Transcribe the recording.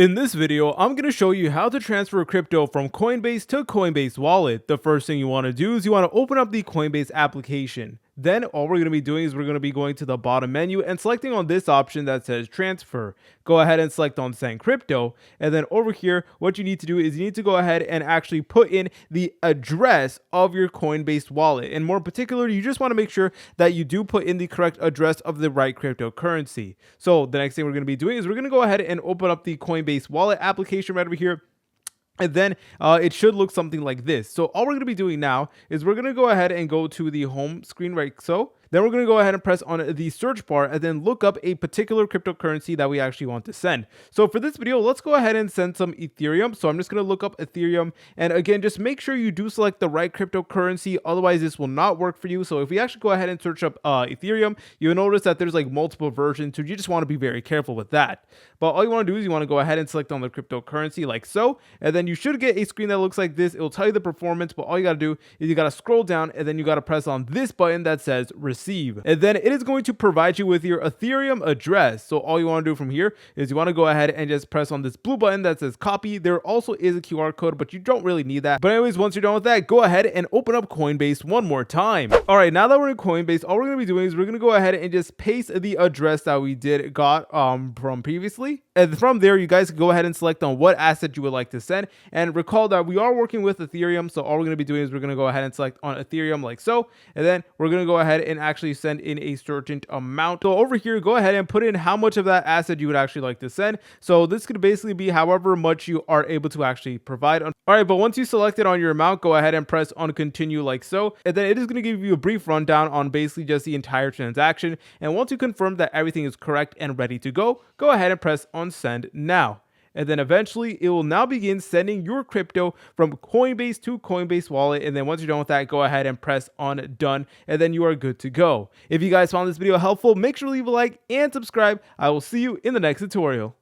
In this video, I'm going to show you how to transfer crypto from Coinbase to Coinbase Wallet. The first thing you want to do is you want to open up the Coinbase application. Then all we're going to be doing is we're going to be going to the bottom menu and selecting on this option that says transfer. Go ahead and select on send crypto. And then over here, what you need to do is you need to go ahead and actually put in the address of your Coinbase wallet. And more particularly, you just want to make sure that you do put in the correct address of the right cryptocurrency. So the next thing we're going to be doing is we're going to go ahead and open up the Coinbase Wallet application right over here. And then it should look something like this. So all we're going to be doing now is we're going to go ahead and go to the home screen right so. Then we're going to go ahead and press on the search bar and then look up a particular cryptocurrency that we actually want to send. So for this video, let's go ahead and send some Ethereum. So I'm just going to look up Ethereum. And again, just make sure you do select the right cryptocurrency. Otherwise, this will not work for you. So if we actually go ahead and search up Ethereum, you'll notice that there's like multiple versions. So you just want to be very careful with that. But all you want to do is you want to go ahead and select on the cryptocurrency like so. And then you should get a screen that looks like this. It will tell you the performance, but all you got to do is you got to scroll down and then you got to press on this button that says receive. And then it is going to provide you with your Ethereum address. So all you want to do from here is you want to go ahead and just press on this blue button that says copy. There also is a QR code, but you don't really need that. But anyways, once you're done with that, go ahead and open up Coinbase one more time. All right, now that we're in Coinbase, all we're going to be doing is we're going to go ahead and just paste the address that we got from previously. And from there, you guys can go ahead and select on what asset you would like to send. And recall that we are working with Ethereum. So all we're going to be doing is we're going to go ahead and select on Ethereum like so. And then we're going to go ahead and actually send in a certain amount. So over here, go ahead and put in how much of that asset you would actually like to send. So this could basically be however much you are able to actually provide. All right, but once you select it on your amount, go ahead and press on continue like so. And then it is going to give you a brief rundown on basically just the entire transaction. And once you confirm that everything is correct and ready to go ahead and press on send now. And then eventually it will now begin sending your crypto from Coinbase to Coinbase Wallet. And then once you're done with that, go ahead and press on done. And then you are good to go. If you guys found this video helpful, make sure to leave a like and subscribe. I will see you in the next tutorial.